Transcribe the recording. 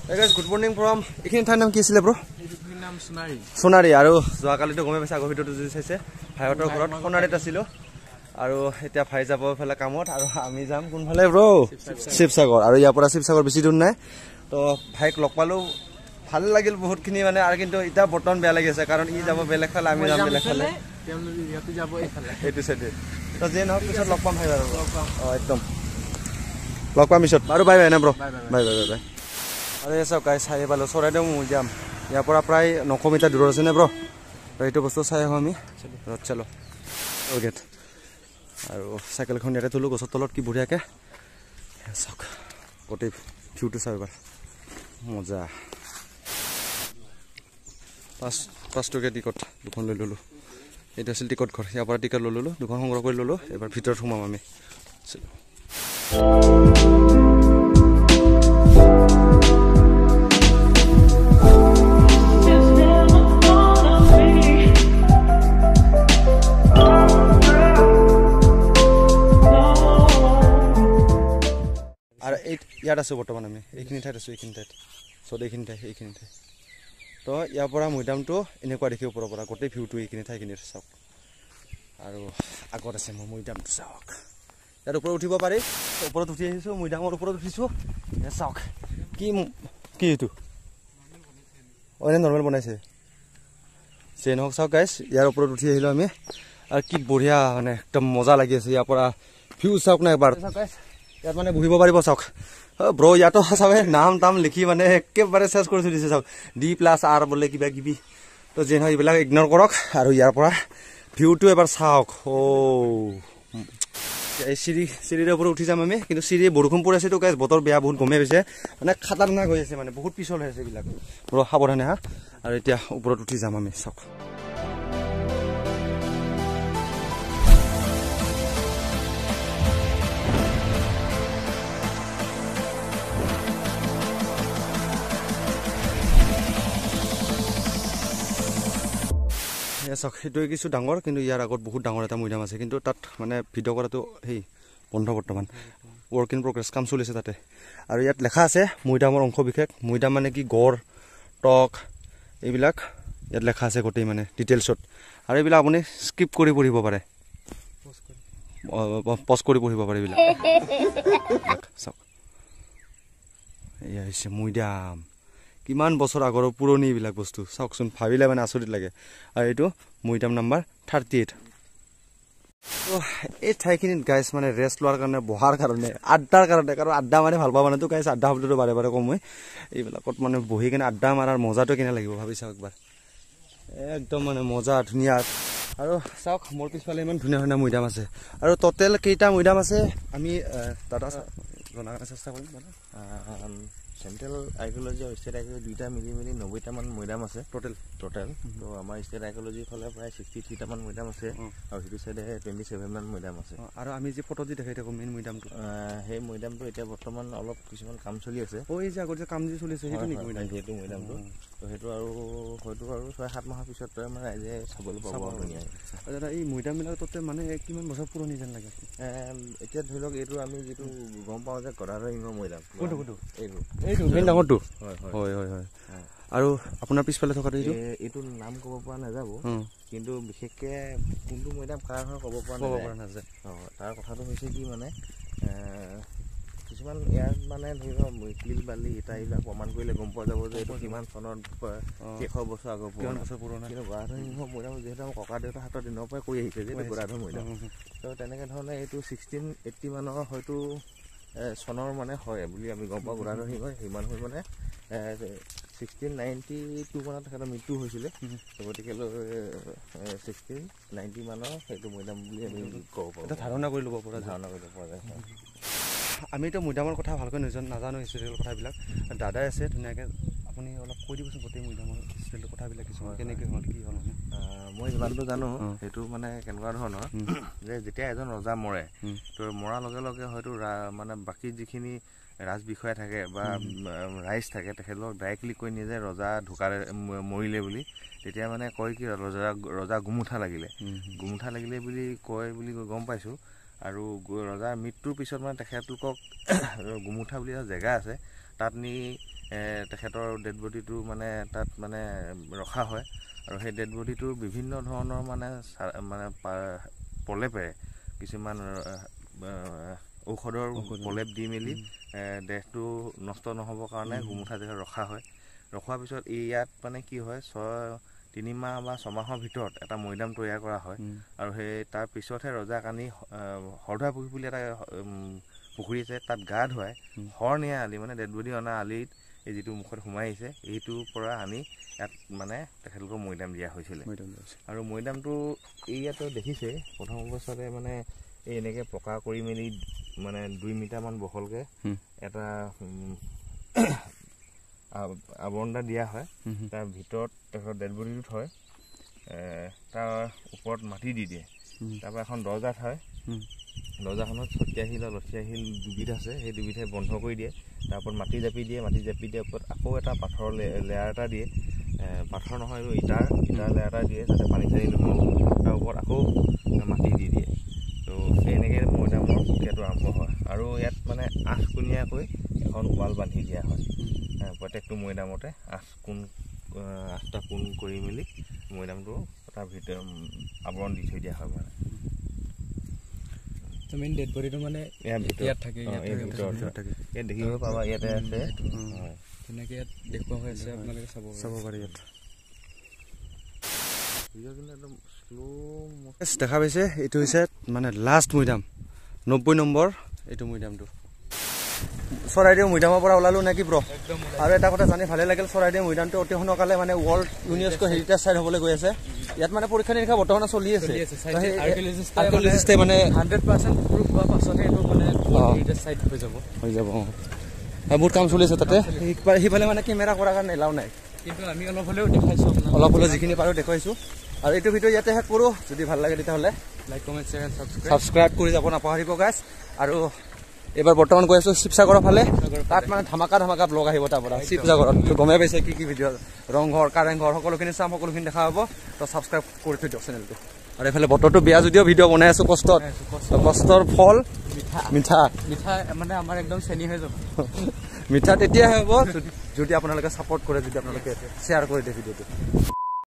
Hey guys, good morning from এইখিনি ঠাইৰ নাম কি আছিল ব্ৰ? এইখিনিৰ নাম সোণাৰী। সোণাৰী আৰু যোৱাকালিতো গমে পাইছে আগৰ ভিডিঅ'টো যদি চাইছে ভাইহঁতৰ ঘৰত সোণাৰীত আছিলোঁ আৰু এতিয়া ভাই যাব এইফালে কামত আৰু আমি যাম কোনফালে ব্ৰ? শিৱসাগৰ আৰু ইয়াৰ পৰা শিৱসাগৰ বেছি দূৰ নাই তো ভাইক লগ পালোঁ ভাল লাগিল বহুতখিনি মানে আৰু কিন্তু এতিয়া বৰ্তমান বেয়া লাগি আছে কাৰণ ই যাব বেলেগ ফালে আমি যাম বেলেগ ফালে ইয়াতে যাব এইফালে এইটো চাইডে তো যে নহওক পিছত লগ পাম ভাই বাৰু অঁ একদম লগ পাম পিছত আৰু বাই বাই না ব্ৰ বাই বাই বাই বাই আৰু এই চাওক গাই চাই পালোঁ চৰাইদেউ মিউজিয়াম ইয়াৰ পৰা প্ৰায় 900 মিটাৰ দূৰত আছে নে ব্ৰ এইটো বস্তু চাই আহোঁ আমি চলো গেট আৰু চাইকেলখন ইয়াতে তোলোঁ গছৰ তলত কি বঢ়িয়াকৈ চাওক গোটেই ভিউটো চাওক এবাৰ মজা 5 টকীয়া টিকট দুখন লৈ ল'লোঁ এইটো আছিল টিকট ঘৰ ইয়াৰ পৰা টিকট লৈ ল'লোঁ দুখন সংগ্ৰহ কৰি ল'লোঁ এবাৰ ভিতৰত সোমাম আমি আৰু ইয়াত আছোঁ বৰ্তমান আমি এইখিনি ঠাইত আছোঁ এইখিনি ঠাইত চব এইখিনি ঠাই তো ইয়াৰ পৰা মৈদামটো এনেকুৱা দেখি ওপৰৰ পৰা গোটেই ভিউটো এইখিনি ঠাইখিনিৰ চাওক আৰু আগত আছে মোৰ মৈদামটো চাওক ইয়াৰ ওপৰত উঠিব পাৰি ওপৰত উঠি আহিছোঁ মৈদামৰ ওপৰত উঠিছোঁ চাওক কি এইটো অনে নৰ্মেল বনাইছে যে নহওক চাওক গাইছ ইয়াৰ ওপৰত উঠি আহিলোঁ আমি আৰু কি বঢ়িয়া মানে একদম মজা লাগি আছে ইয়াৰ পৰা ভিউ চাওক না এবাৰ চাওক গাইছ ইয়াত মানে বহিব পাৰিব চাওক ব্ৰ ইয়াতো চাবে নাম তাম লিখি মানে একেবাৰে চেঞ্জ কৰি থৈ দিছে চাওক D+R বোলে কিবা কিবি তো যে নহয় এইবিলাক ইগন'ৰ কৰক আৰু ইয়াৰ পৰা ভিউটো এবাৰ চাওক এই চিৰিৰ ওপৰত উঠি যাম আমি কিন্তু চিৰি বৰষুণ পৰি আছে তো গাইছ বতৰ বেয়া বহুত গমে পাইছে মানে খাতাৰনাক হৈ আছে মানে বহুত পিছল হৈ আছে এইবিলাক ব্ৰ সাৱধানে হা আৰু এতিয়া ওপৰত উঠি যাম আমি চাওক চাওক সেইটোৱে কিছু ডাঙৰ কিন্তু ইয়াৰ আগত বহুত ডাঙৰ এটা মৈদাম আছে কিন্তু তাত মানে ভিডিঅ' কৰাটো সেই বন্ধ বৰ্তমান ৱৰ্ক ইন প্ৰগ্ৰেছ কাম চলিছে তাতে আৰু ইয়াত লেখা আছে মৈদামৰ অংশ বিশেষ মৈদাম মানে কি গড় টক এইবিলাক ইয়াত লেখা আছে গোটেই মানে ডিটেইলছত আৰু এইবিলাক আপুনি স্কিপ কৰি পঢ়িব পাৰে পজ কৰি পঢ়িব পাৰে এইবিলাক চাওক এয়া হৈছে মৈদাম কিমান বছৰ আগৰ পুৰণি এইবিলাক বস্তু চাওকচোন ভাবিলে মানে আচৰিত লাগে আৰু এইটো মৈদাম নাম্বাৰ 38 তো এই ঠাইখিনিত গাইছ মানে ৰেষ্ট লোৱাৰ কাৰণে বহাৰ কাৰণে আড্ডাৰ কাৰণে কাৰণ আড্ডা মানে ভাল পাব মানে তো গাইছ আড্ডা শব্দটো বাৰে বাৰে কওঁ মই এইবিলাকত মানে বহি কিনে আড্ডা মাৰাৰ মজাটো কেনে লাগিব ভাবি চাওক একবাৰ একদম মানে মজা ধুনীয়া আৰু চাওক মোৰ পিছফালে ইমান ধুনীয়া ধুনীয়া মৈদাম আছে আৰু টোটেল কেইটা মৈদাম আছে আমি দাদা জনাৰ কাৰণে চেষ্টা কৰিম দাদা চেন্ট্ৰেল আৰ্কিঅলজি আৰু ষ্টেট আৰ্কিঅলজি দুইটা মিলি 90টামান মৈদাম আছে টোটেল তো আমাৰ ষ্টেট আৰ্কিঅলজিৰ ফালে প্ৰায় 63টামান মৈদাম আছে আৰু সেইটো চাইডে 27মান মৈদাম আছে আৰু আমি যে ফটো দি দেখাই থাকোঁ মেইন মৈদামটো সেই মৈদামটো এতিয়া বৰ্তমান অলপ কিছুমান কাম চলি আছে এই যে আগত যে কাম যে চলি আছে সেইটো নেকি সেইটো মৈদামটো তো সেইটো আৰু হয়তো আৰু 6-7 মাহৰ পিছত মানে ৰাইজে চাবলৈ পাব ধুনীয়াকৈ দাদা এই মৈদামবিলাক তাতে মানে কিমান বছৰ পুৰণি যেন লাগে এতিয়া ধৰি লওক এইটো আমি যিটো গম পাওঁ যে গদাধৰ সিংহ মৈদাম কোনটো এইটো মেইন ডাঙৰটো হয় আৰু আপোনাৰ পিছফালে থকাটো এইটো নাম ক'ব পৰা নাযাব কিন্তু বিশেষকৈ কোনটো মৈদাম কাৰ হয় ক'ব পৰা নাযায় তাৰ কথাটো হৈছে কি মানে কিছুমান ইয়াত মানে ধৰি লওক শিল বালি ইটা এইবিলাক প্ৰমাণ কৰিলে গম পোৱা যাব যে এইটো কিমান চনত কেইশ বছৰ আগৰ পুৰণা কিন্তু গদাধৰ সিংহ মৈদাম যিহেতু আমাৰ ককা দেউতাৰ হাতৰ দিনৰ পৰাই কৰি আহিছে যে গদাধৰ মৈদাম তো তেনেকৈ ধৰণে এইটো 1680 মানৰ হয়তো চনৰ মানে হয় বুলি আমি গম পাওঁ গদাধৰ সিংহ সিমান হৈ মানে 1692 মানত তেখেতৰ মৃত্যু হৈছিলে গতিকে 1690 মানৰ সেইটো মৈদাম বুলি আমি ক'ব পাৰোঁ এটা ধাৰণা কৰি ল'ব পৰা যায় আমিতো মৈদামৰ কথা ভালকৈ নাজানো হিষ্টৰিকেল কথাবিলাক দাদাই আছে ধুনীয়াকৈ আপুনি অলপ কৈ দিবচোন গোটেই মৈদামৰ হিষ্টৰিকেল কথাবিলাক কিছুমান কেনেকৈ হ'ল কি হ'ল মানে মই যিমানটো জানো সেইটো মানে কেনেকুৱা ধৰণৰ যে যেতিয়া এজন ৰজা মৰে তো মৰাৰ লগে লগে হয়তো মানে বাকী যিখিনি ৰাজ বিষয়া থাকে বা ৰাইজ থাকে তেখেতলোক ডাইৰেক্টলি কৈ নিয়ে যে ৰজা ঢুকালে মৰিলে বুলি তেতিয়া মানে কয় কি ৰজা গুমুঠা লাগিলে বুলি কয় বুলি গম পাইছোঁ আৰু ৰজাৰ মৃত্যুৰ পিছত মানে তেখেতলোকক গুমুঠা বুলি এটা জেগা আছে তাত নি তেখেতৰ ডেড বডিটো মানে তাত মানে ৰখা হয় আৰু সেই ডেড বডিটো বিভিন্ন ধৰণৰ মানে প্ৰলেপেৰে কিছুমান ঔষধৰ প্ৰলেপ দি মেলি দেহটো নষ্ট নহ'বৰ কাৰণে গুমুঠা জেগাত ৰখা হয়। ৰখোৱাৰ পিছত ইয়াত মানে কি হয় 3 মাহ বা 6 মাহৰ ভিতৰত এটা মৈদাম তৈয়াৰ কৰা হয় আৰু সেই তাৰ পিছতহে ৰজাক আনি হৰধৰা পুখুৰী বুলি এটা পুখুৰী আছে তাত গা ধুৱাই হৰ নিয়া আলি মানে ডেড বডি অনা আলিত এই যিটো মুখত সোমাই আহিছে এইটোৰ পৰা আনি ইয়াত মানে তেখেতলোকৰ মৈদাম দিয়া হৈছিলে আৰু মৈদামটো ইয়াতো দেখিছে প্ৰথম অৱস্থাতে মানে এই এনেকৈ পকা কৰি মেলি মানে 2 মিটাৰমান বহলকৈ এটা আৱৰণ এটা দিয়া হয় তাৰ ভিতৰত তেখেতৰ ডেড বডিটো থয় তাৰ ওপৰত মাটি দি দিয়ে তাৰপৰা এখন দৰ্জা থয় দৰ্জাখনত ছটিয়া শিল আৰু লঠিয়া শিল দুবিধ আছে সেই দুবিধে বন্ধ কৰি দিয়ে তাৰ ওপৰত মাটি জাপি দিয়ে ওপৰত আকৌ এটা পাথৰৰ লেয়াৰ এটা দিয়ে পাথৰ নহয় আৰু ইটাৰ লেয়াৰ এটা দিয়ে যাতে পানী চানী নহয় তাৰ ওপৰত আকৌ মাটি দি দিয়ে তো এনেকৈ মৈদামৰ প্ৰক্ৰিয়াটো আৰম্ভ হয় আৰু ইয়াত মানে 8 কোণীয়াকৈ এখন ৱাল বান্ধি দিয়া হয় প্ৰত্যেকটো মৈদামতে 8টা কোণ কৰি মেলি মৈদামটো তাৰ ভিতৰত আৱৰণ দি থৈ দিয়া হয় মানে মেইন ডেড বডিটো মানে ইয়াত থাকে ইয়াত দেখিব পাবা ইয়াতে আছে তেনেকৈ ইয়াত দেখুওৱা হৈ আছে আপোনালোকে চাব পাৰে ইয়াত দেখা পাইছে এইটো হৈছে মানে লাষ্ট মৈদাম 90 নম্বৰ এইটো মৈদামটো চৰাইদেউ মৈদামৰ পৰা ওলালো নেকি ব্ৰ আৰু এটা কথা জানি ভালে লাগিল চৰাইদেউ মৈদামটো অতি সোনকালে মানে ৱৰ্ল্ড ইউনেস্কো হেৰিটেজ চাইট হ'বলৈ গৈ আছে ইয়াত মানে পৰীক্ষা নিৰীক্ষা বৰ্তমান চলি আছে আৰ্কিঅলজিষ্টে মানে 100% প্ৰুফ হোৱাৰ পাছতহে এইটো মানে হেৰিটেজ চাইট হৈ যাব বহুত কাম চলি আছে তাতে সিফালে মানে কেমেৰা কৰাৰ কাৰণে এলাও নাই কিন্তু আমি অলপ হ'লেও দেখাইছোঁ অলপ হ'লেও যিখিনি পাৰোঁ দেখুৱাইছোঁ আৰু এইটো ভিডিঅ' ইয়াতে শেষ কৰোঁ যদি ভাল লাগে তেতিয়াহ'লে লাইক কমেণ্ট শ্বেয়াৰ ছাবস্ক্ৰাইব কৰি যাব নাপাহৰিব গাইজ আৰু এবাৰ বৰ্তমান গৈ আছোঁ শিৱসাগৰৰ ফালে তাত মানে ধামাকা ব্লগ আহিব তাৰ পৰা শিৱসাগৰত গমেই পাইছে কি ভিডিঅ' ৰংঘৰ কাৰেংঘৰ সকলোখিনি চাম সকলোখিনি দেখা হ'ব তো ছাবস্ক্ৰাইব কৰি থৈ দিয়ক চেনেলটো আৰু এইফালে বতৰটো বেয়া যদিও ভিডিঅ' বনাই আছোঁ কষ্টৰ ফল মিঠা মানে আমাৰ একদম চেনি হৈ যাব মিঠা তেতিয়াহে হ'ব যদি আপোনালোকে ছাপোৰ্ট কৰে যদি আপোনালোকে শ্বেয়াৰ কৰি দিয়ে ভিডিঅ'টো